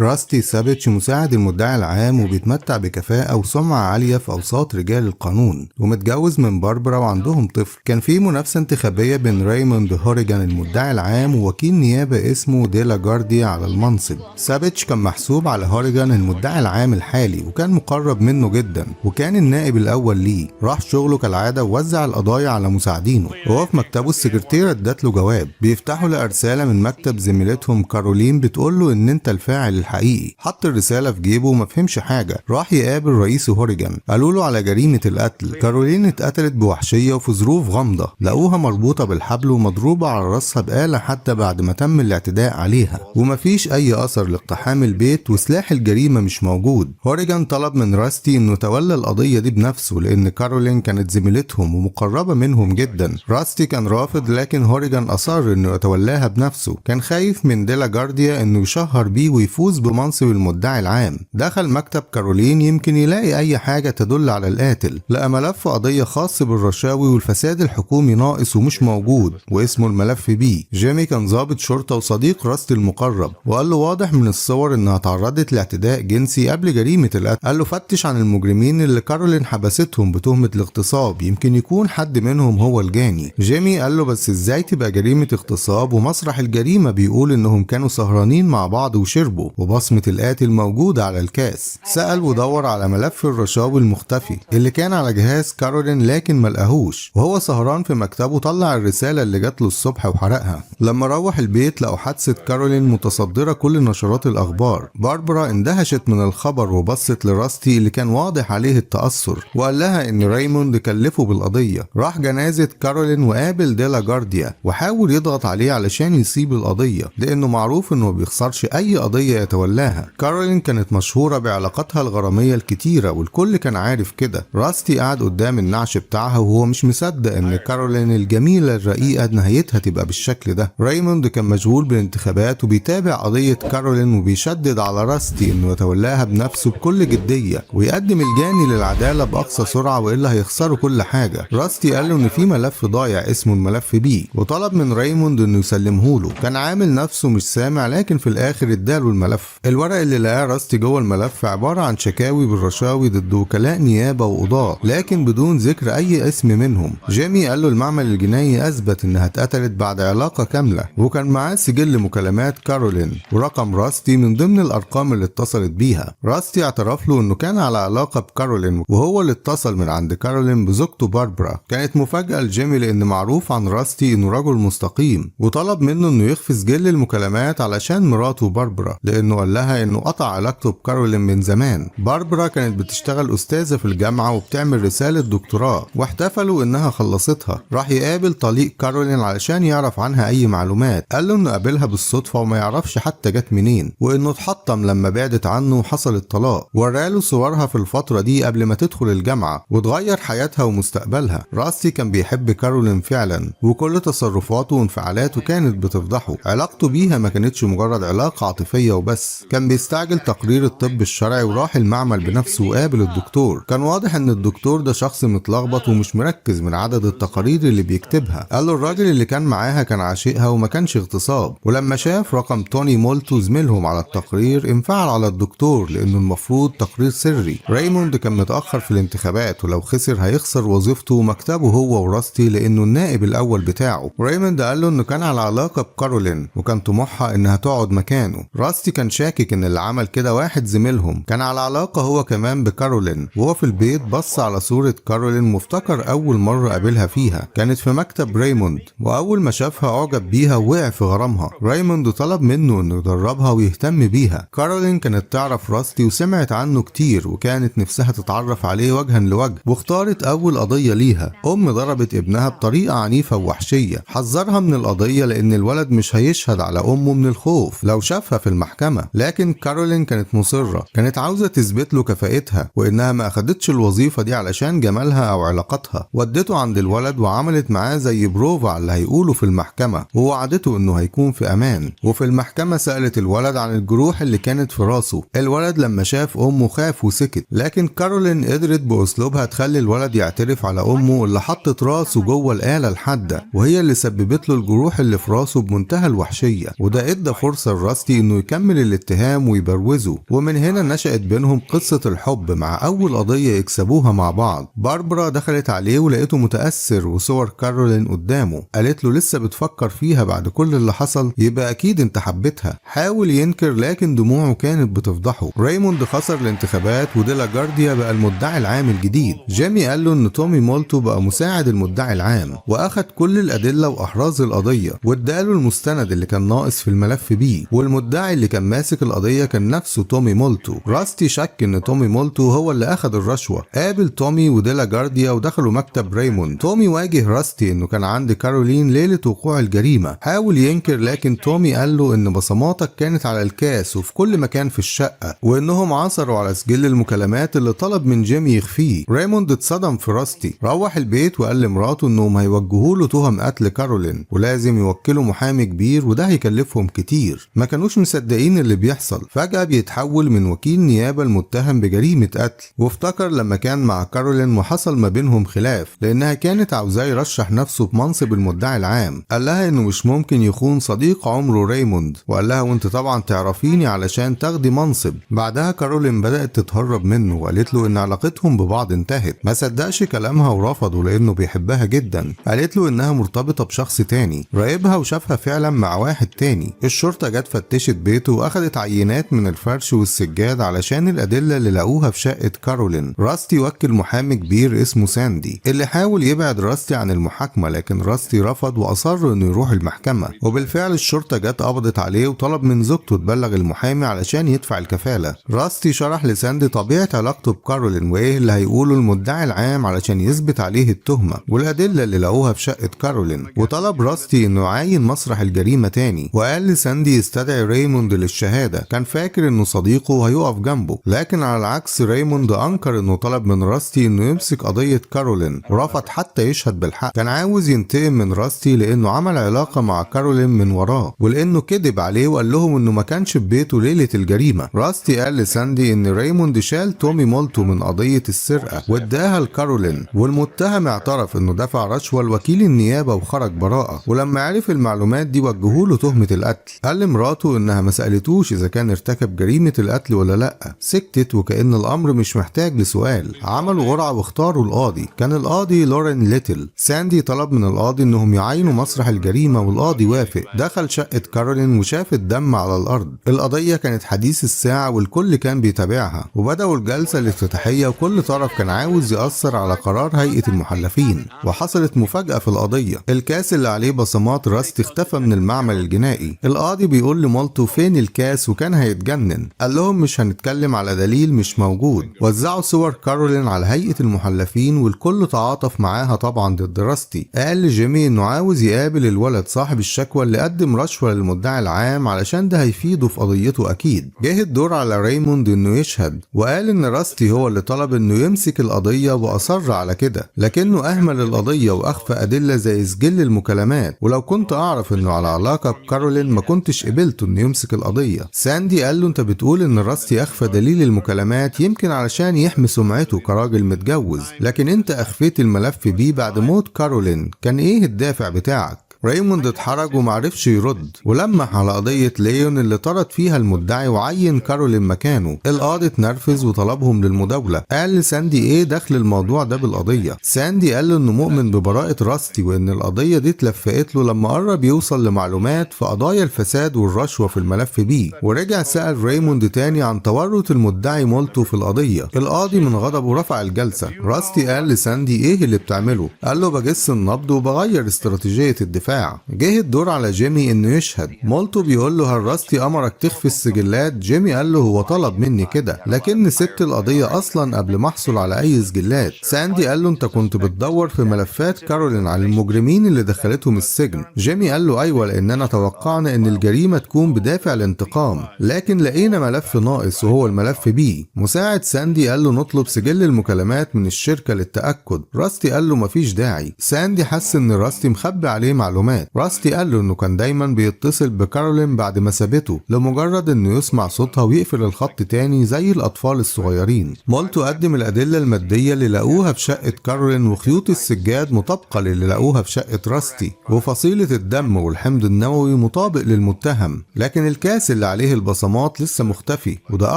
راستي سابيتش مساعد المدعي العام وبيتمتع بكفاءة وسمعة عالية في أوساط رجال القانون، ومتجوز من باربرا وعندهم طفل. كان في منافسة انتخابية بين ريموند هوريجان المدعي العام ووكيل نيابة اسمه ديلا جارديا على المنصب. سابيتش كان محسوب على هوريجان المدعي العام الحالي وكان مقرب منه جدا، وكان النائب الأول ليه. راح شغله كالعادة ووزع القضايا على مساعدينه، وهو في مكتبه السكرتيرة ادت له جواب بيفتحوا له رسالة من مكتب زميلتهم كارولين بتقول له ان انت الفاعل الحقيقي. حط الرسالة في جيبه وما فهمش حاجة. راح يقابل رئيس هوريجان، قالوا له على جريمة القتل. كارولين اتقتلت بوحشية وفي ظروف غامضة، لقوها مربوطة بالحبل ومضروبة على راسها بآلة حتى بعد ما تم الاعتداء عليها، ومفيش اي اثر لاقتحام البيت وسلاح الجريمة مش موجود. هوريجان طلب من راستي انه يتولى القضية دي بنفسه لان كارولين كانت زميلتهم ومقربة منهم جدا. راستي كان رافض، لكن هوريجان اصر انه يتولاها بنفسه. كان خايف من ديلا جارديا انه يشهر بيه ويفوز بمنصب المدعي العام. دخل مكتب كارولين يمكن يلاقي اي حاجة تدل على القاتل. لقى ملف قضية خاص بالرشاوي والفساد الحكومي ناقص ومش موجود، واسمه الملف بي. جيمي كان ضابط شرطة وصديق راستي المقرب، وقال له واضح من الصور انها تعرضت لاعتداء جنسي قبل جريمة القتل. قال له فتش عن المجرمين اللي كارولين حبستهم بتهمة الاغتصاب، يمكن يكون حد منهم هو الجاني. جيمي قال له بس ازاي تبقى جريمة اغتصاب ومسرح الجريمة بيقول انهم كانوا سهرانين مع بعض وشربوا وبصمة القاتل موجودة على الكاس. سأل ودور على ملف الرشاوي المختفي اللي كان على جهاز كارولين لكن ملقاهوش، وهو سهران في مكتبه طلع الرسالة اللي جات له الصبح وحرقها. لما روح البيت لقوا حادثة كارولين متصدرة كل نشرات الأخبار. باربرا اندهشت من الخبر وبصت لراستي اللي كان واضح عليه التأثر، وقال لها ان ريموند كلفه بالقضية. راح جنازة كارولين وقابل ديلا جارديا وحاول يضغط عليه علشان يسيب القضية لانه معروف انه ما بيخسرش اي قضية يتولاها. كارولين كانت مشهورة بعلاقاتها الغرامية الكتيرة والكل كان عارف كده. راستي قعد قدام النعش بتاعها وهو مش مصدق ان كارولين الجميلة الرقيقة نهايتها تبقى بالشكل ده. ريموند كان مشغول بالانتخابات وبيتابع قضية كارولين وبيشدد على راستي انه يتولاها بنفسه بكل جدية ويقدم الجاني للعدالة بأقصى سرعة والا هيخسروا كل حاجة. راستي قال له ان في ملف ضايع اسمه الملف بي، وطلب من ريموند انه يسلمه له. كان عامل نفسه مش سامع، لكن في الاخر اداله الملف. الورق اللي لقاه راستي جوه الملف عبارة عن شكاوي بالرشاوي ضد وكلاء نيابة وقضاة، لكن بدون ذكر اي اسم منهم. جيمي قال له المعمل الجنائي اثبت انها اتقتلت بعد علاقة كاملة، وكان معاه سجل مكالمات كارولين ورقم راستي من ضمن الارقام اللي اتصلت بيها. راستي اعترف له انه كان على علاقة بكارولين، وهو اللي اتصل من عند كارولين بزوجته باربرا. كانت مفاجأة لجيمي لان معروف عن راستي انه رجل مستقيم، وطلب منه انه يخفي سجل المكالمات علشان مراته باربرا، لانه قال لها انه قطع علاقته بكارولين من زمان. باربرا كانت بتشتغل استاذة في الجامعة وبتعمل رسالة دكتوراه، واحتفلوا انها خلصتها. راح يقابل طليق كارولين علشان يعرف عنها اي معلومات. قال له انه قابلها بالصدفة وما يعرفش حتى جت منين، وانه اتحطم لما بعدت عنه وحصل الطلاق. وراله صورها في الفترة دي قبل ما تدخل الجامعة وتغير حياتها ومستقبلها. راستي كان بيحب كارولين فعلا، وكل تصرفاته وانفعالاته كانت بتفضحه. علاقته بيها ما كانتش مجرد علاقة عاطفية وبس، كان بيستعجل تقرير الطب الشرعي وراح المعمل بنفسه وقابل الدكتور. كان واضح ان الدكتور ده شخص متلخبط ومش مركز من عدد التقارير اللي بيكتبها. قال له الراجل اللي كان معاها كان عاشقها وما كانش اغتصاب. ولما شاف رقم توني مولتو زميلهم على التقرير انفعل على الدكتور لانه المفروض تقرير سري. ريموند كان متأخر في الانتخابات، ولو خسر هيخسر وظيفته ومكتبه هو وراستي لانه النائب الاول بتاعه. ريموند قال له انه كان على علاقة بكارولين وكان طموحها انها تقعد مكانه. راستي كان شاكك ان اللي عمل كده واحد زميلهم كان على علاقة هو كمان بكارولين. وهو في البيت بص على صورة كارولين وافتكر اول مرة قابلها فيها كانت في مكتب ريموند، واول ما شافها اعجب بيها ووقع في غرامها. ريموند طلب منه انه يدربها ويهتم بيها. كارولين كانت تعرف راستي وسمعت عنه كتير وكانت نفسها تتعرف عليه وجها لوجه، واختارت اول قضية ليها. ضربت ابنها بطريقة عنيفة ووحشية، حذرها من القضية لان الولد مش هيشهد على امه من الخوف لو شافها في المحكمة. لكن كارولين كانت مصرة، كانت عاوزة تثبت له كفاءتها وانها ما اخدتش الوظيفة دي علشان جمالها او علاقتها. ودته عند الولد وعملت معاه زي بروفا على اللي هيقوله في المحكمة، ووعدته انه هيكون في امان. وفي المحكمة سألت الولد عن الجروح اللي كانت في راسه. الولد لما شاف امه خاف وسكت، لكن كارولين قدرت باسلوبها تخلي الولد يعترف على امه اللي حطت راسه جوه الآلة الحادة، وهي اللي سببت له الجروح اللي في راسه بمنتهى الوحشية. وده ادى فرصة لراستي انه يكمل الاتهام ويبروزوا، ومن هنا نشأت بينهم قصة الحب مع أول قضية يكسبوها مع بعض. باربرا دخلت عليه ولقيته متأثر وصور كارولين قدامه، قالت له لسه بتفكر فيها بعد كل اللي حصل؟ يبقى أكيد أنت حبيتها. حاول ينكر لكن دموعه كانت بتفضحه. ريموند خسر الانتخابات وديلا جارديا بقى المدعي العام الجديد. جيمي قال له إن تومي مولتو بقى مساعد المدعي العام، وأخد كل الأدلة وأحراز القضية واداله المستند اللي كان ناقص في الملف بيه، والمدعي اللي كان ماسك القضية كان نفسه تومي مولتو. راستي شك إن تومي مولتو هو اللي أخد الرشوة. قابل تومي وديلا جارديا ودخلوا مكتب ريموند. تومي واجه راستي إنه كان عند كارولين ليلة وقوع الجريمة. حاول ينكر لكن تومي قال له إن بصماتك كانت على الكاس وفي كل مكان في الشقة، وإنهم عثروا على سجل المكالمات اللي طلب من جيمي يخفيه. ريموند اتصدم في راستي، روح البيت وقال لمراته إنهم هيوجهوا له تهم قتل كارولين ولازم يوكلوا محامي كبير وده هيكلفهم كتير. ما كانوش مصدقين اللي بيحصل. فجأة بيتحول من وكيل نيابة المتهم بجريمة قتل، وافتكر لما كان مع كارولين وحصل ما بينهم خلاف لأنها كانت عاوزاه يرشح نفسه بمنصب المدعي العام. قال لها إنه مش ممكن يخون صديق عمره ريموند، وقال لها وانت طبعا تعرفيني علشان تاخدي منصب. بعدها كارولين بدأت تتهرب منه وقالت له إن علاقتهم ببعض انتهت. ما صدقش كلامها ورفضه لأنه بيحبها جدا. قالت له إنها مرتبطة بشخص تاني، راقبها وشافها فعلا مع واحد تاني. الشرطة جت فتشت بيته واخدت عينات من الفرش والسجاد علشان الأدلة اللي لقوها في شقة كارولين. راستي وكل محامي كبير اسمه ساندي اللي حاول يبعد راستي عن المحاكمة، لكن راستي رفض وأصر إنه يروح المحكمة. وبالفعل الشرطة جت قبضت عليه وطلب من زوجته تبلغ المحامي علشان يدفع الكفالة. راستي شرح لساندي طبيعة علاقته بكارولين وايه اللي هيقوله المدعي العام علشان يثبت عليه التهمة والأدلة اللي لقوها في شقة كارولين، وطلب راستي إنه يعاين مسرح الجريمة تاني، وقال لساندي يستدعي ريموند للشهادة. كان فاكر إنه صديقه هيقف جنبه، لكن على العكس ريموند أنكر إنه طلب من راستي إنه يمسك قضية كارولين ورفض حتى يشهد بالحق. كان عاوز ينتقم من راستي لأنه عمل علاقة مع كارولين من وراه، ولأنه كذب عليه وقال لهم إنه ما كانش في بيته ليلة الجريمة. راستي قال لساندي إن ريموند شال تومي مولتو من قضية السرقة واداها لكارولين، والمتهم اعترف إنه دفع رشوة لوكيل النيابة وخرج براءة. ولما عرف المعلومات دي وجهوا له تهمة القتل. قال لمراته إنها ما سألتوش إذا كان ارتكب جريمة القتل ولا لأ، سكتت وكأن الأمر مش محتاج لسؤال. عملوا قرعة واختاروا القاضي، كان القاضي لورين ليتل. ساندي طلب من القاضي إنهم يعاينوا مسرح الجريمة والقاضي وافق. دخل شقة كارولين وشاف الدم على الأرض. القضية كانت حديث الساعة والكل كان بيتابعها، وبدأوا الجلسة الافتتاحية وكل طرف كان عاوز يأثر على قرار هيئة المحلفين. وحصلت مفاجأة في القضية، الكاس اللي عليه بصمات راستي اختفى من المعمل الجنائي. القاضي بيقول لمولتو فين الكاس وكان هيتجنن. قال لهم مش هنتكلم على دليل مش موجود. وزعوا صور كارولين على هيئة المحلفين والكل تعاطف معاها طبعا ضد راستي. قال لجيمي انه عاوز يقابل الولد صاحب الشكوى اللي قدم رشوة للمدعي العام علشان ده هيفيده في قضيته اكيد. جه الدور على ريموند انه يشهد، وقال ان راستي هو اللي طلب انه يمسك القضية واصر على كده، لكنه اهمل القضية واخفى ادلة زي سجل المكالمات. ولو كنت اعرف انه على علاقة بكارولين ما كنتش قبلته انه يمسك القضية. ساندي قال له انت بتقول ان راستي اخفى دليل المكالمات يمكن علشان يحمي سمعته كراجل متجوز، لكن انت اخفيت الملف بيه بعد موت كارولين. كان ايه الدافع بتاعك؟ ريموند اتحرج ومعرفش يرد، ولمح على قضية ليون اللي طرد فيها المدعي وعين كارولين مكانه. القاضي اتنرفز وطلبهم للمداولة. قال لساندي ايه دخل الموضوع ده بالقضية؟ ساندي قال له انه مؤمن ببراءة راستي وان القضية دي اتلفقت له لما قرب يوصل لمعلومات في قضايا الفساد والرشوة في الملف بيه. ورجع سأل ريموند تاني عن تورط المدعي مولتو في القضية. القاضي من غضبه رفع الجلسة. راستي قال لساندي ايه اللي بتعمله؟ قال له بجس النبض وبغير استراتيجية الدفاع. جه الدور على جيمي انه يشهد. مولتو بيقول له هل راستي امرك تخفي السجلات؟ جيمي قال له هو طلب مني كده، لكن سبت القضية اصلا قبل ما احصل على اي سجلات. ساندي قال له انت كنت بتدور في ملفات كارولين على المجرمين اللي دخلتهم السجن. جيمي قال له ايوه، لاننا توقعنا ان الجريمة تكون بدافع الانتقام، لكن لقينا ملف ناقص وهو الملف بي. مساعد ساندي قال له نطلب سجل المكالمات من الشركة للتأكد. راستي قال له مفيش داعي. ساندي حس ان راستي مخبي عليه معلومات معلومات. راستي قال له انه كان دايما بيتصل بكارولين بعد ما سابته لمجرد انه يسمع صوتها ويقفل الخط تاني زي الاطفال الصغيرين. مولتو قدم الادله الماديه اللي لقوها في شقه كارولين وخيوط السجاد مطابقه للي لقوها في شقه راستي، وفصيله الدم والحمض النووي مطابق للمتهم، لكن الكاس اللي عليه البصمات لسه مختفي، وده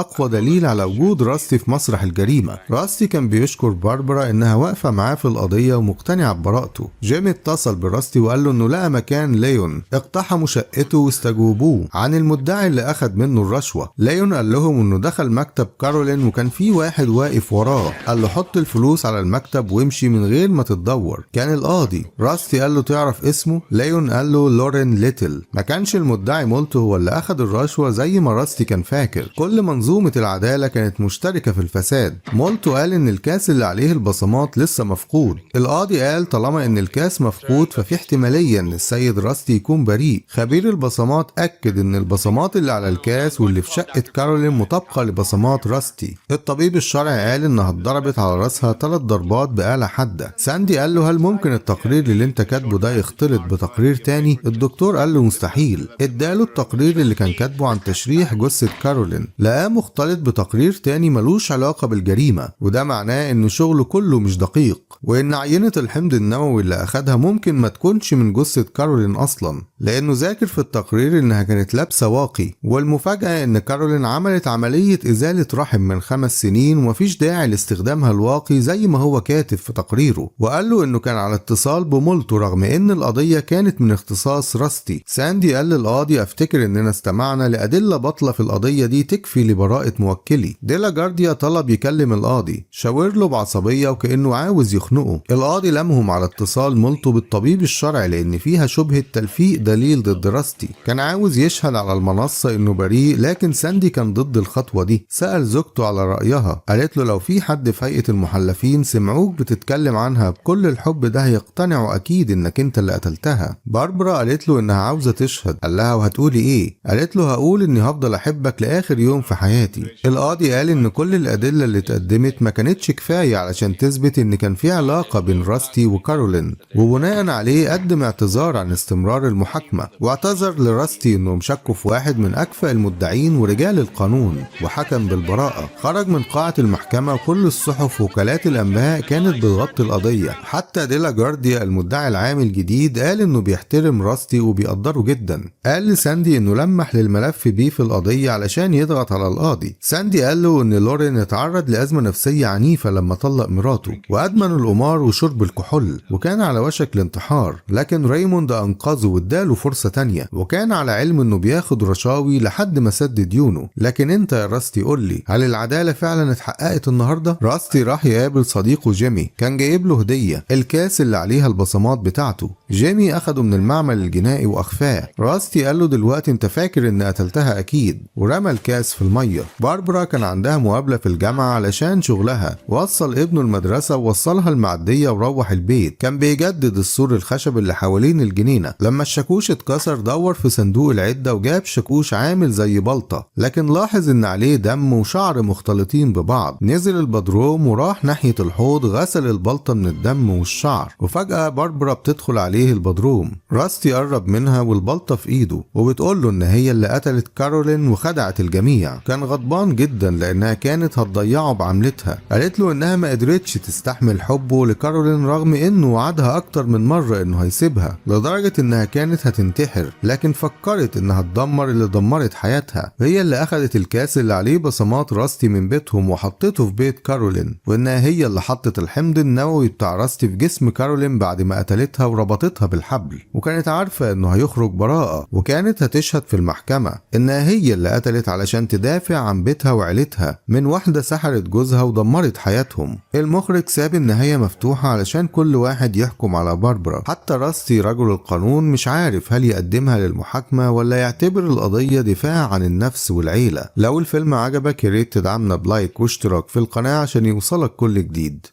اقوى دليل على وجود راستي في مسرح الجريمه. راستي كان بيشكر باربرا انها واقفه معاه في القضيه ومقتنعه ببراءته. جيمي اتصل براستي وقال له انه لقى مكان ليون، اقتحموا شقته واستجوبوه عن المدعي اللي اخد منه الرشوه. ليون قال لهم انه دخل مكتب كارولين وكان في واحد واقف وراه، قال له حط الفلوس على المكتب وامشي من غير ما تتدور. كان القاضي. راستي قال له تعرف اسمه؟ ليون قال له لورين ليتل. ما كانش المدعي مولتو هو اللي اخد الرشوه زي ما راستي كان فاكر، كل منظومه العداله كانت مشتركه في الفساد. مولتو قال ان الكاس اللي عليه البصمات لسه مفقود. القاضي قال طالما ان الكاس مفقود ففي احتماليه ان السيد راستي يكون بريء. خبير البصمات اكد ان البصمات اللي على الكاس واللي في شقه كارولين مطابقه لبصمات راستي. الطبيب الشرعي قال انها اتضربت على راسها 3 ضربات بآلة حاده. ساندي قال له هل ممكن التقرير اللي انت كاتبه ده يختلط بتقرير تاني؟ الدكتور قال له مستحيل. اداله التقرير اللي كان كاتبه عن تشريح جثه كارولين، لقاه مختلط بتقرير تاني ملوش علاقه بالجريمه، وده معناه ان شغله كله مش دقيق، وان عينه الحمض النووي اللي اخدها ممكن ما تكونش من جثه كارولين اصلا، لانه ذاكر في التقرير انها كانت لابسه واقي. والمفاجاه ان كارولين عملت عمليه ازاله رحم من 5 سنين ومفيش داعي لاستخدامها الواقي زي ما هو كاتب في تقريره. وقال له انه كان على اتصال بمولتو رغم ان القضيه كانت من اختصاص راستي. ساندي قال للقاضي افتكر اننا استمعنا لادله باطله في القضيه دي تكفي لبراءه موكلي. ديلا جارديا طلب يكلم القاضي، شاور له بعصبيه وكانه عاوز يخنقه. القاضي لمهم على اتصال مولتو بالطبيب الشرعي لان فيها شبهه تلفيق دليل ضد راستي. كان عاوز يشهد على المنصه انه بريء، لكن ساندي كان ضد الخطوه دي. سال زوجته على رايها، قالت له لو في حد في هيئه المحلفين سمعوك بتتكلم عنها بكل الحب ده هيقتنعوا اكيد انك انت اللي قتلتها. باربرا قالت له انها عاوزه تشهد. قال لها وهتقولي ايه؟ قالت له هقول اني هفضل احبك لاخر يوم في حياتي. القاضي قال ان كل الادله اللي اتقدمت ما كانتش كفايه علشان تثبت ان كان في علاقه بين راستي وكارولين، وبناء عليه قدم اعتذار عن استمرار المحاكمه، واعتذر لراستي انهم شكوا في واحد من اكفأ المدعين ورجال القانون، وحكم بالبراءه. خرج من قاعه المحكمه وكل الصحف ووكالات الانباء كانت بتغطي القضيه. حتى ديلا جارديا المدعي العام الجديد قال انه بيحترم راستي وبيقدره جدا. قال لساندي انه لمح للملف بيه في القضيه علشان يضغط على القاضي. ساندي قال له ان لورين اتعرض لازمه نفسيه عنيفه لما طلق مراته، وادمن القمار وشرب الكحول، وكان على وشك الانتحار، لكن ريموند انقذه واداله فرصه تانية، وكان على علم انه بياخد رشاوي لحد ما سد ديونه. لكن انت يا راستي قول لي، هل العداله فعلا اتحققت النهارده؟ راستي راح يقابل صديقه جيمي، كان جايب له هديه، الكاس اللي عليها البصمات بتاعته. جيمي اخده من المعمل الجنائي واخفاه. راستي قال له دلوقتي انت فاكر ان قتلتها اكيد، ورمى الكاس في الميه. باربرا كان عندها مقابله في الجامعه علشان شغلها، وصل ابنه المدرسه ووصلها المعديه وروح البيت. كان بيجدد السور الخشب اللي حوالين الجنينه. لما الشاكوش اتكسر دور في صندوق العده وجاب شاكوش عامل زي بلطه، لكن لاحظ ان عليه دم وشعر مختلطين ببعض. نزل البدروم وراح ناحيه الحوض، غسل البلطه من الدم والشعر، وفجاه باربرا بتدخل عليه البدروم. راستي قرب منها والبلطه في ايده وبتقول له ان هي اللي قتلت كارولين وخدعت الجميع. كان غضبان جدا لانها كانت هتضيعه بعملتها. قالت له انها ما قدرتش تستحمل حبه لكارولين رغم انه وعدها اكتر من مره انه هيسيبها، لدرجه انها كانت هتنتحر، لكن فكرت انها تدمر اللي دمرت حياتها. هي اللي اخدت الكاس اللي عليه بصمات راستي من بيتهم وحطته في بيت كارولين، وانها هي اللي حطت الحمض النووي بتاع راستي في جسم كارولين بعد ما قتلتها وربطتها بالحبل، وكانت عارفه انه هيخرج براءه، وكانت هتشهد في المحكمه انها هي اللي قتلت علشان تدافع عن بيتها وعيلتها من واحده سحرت جوزها ودمرت حياتهم. المخرج ساب النهايه مفتوحه علشان كل واحد يحكم على باربرا. حتى راستي رجل القانون مش عارف هل يقدمها للمحاكمه ولا يعتبر القضيه دفاع عن النفس والعيله. لو الفيلم عجبك ياريت تدعمنا بلايك واشتراك في القناه عشان يوصلك كل جديد.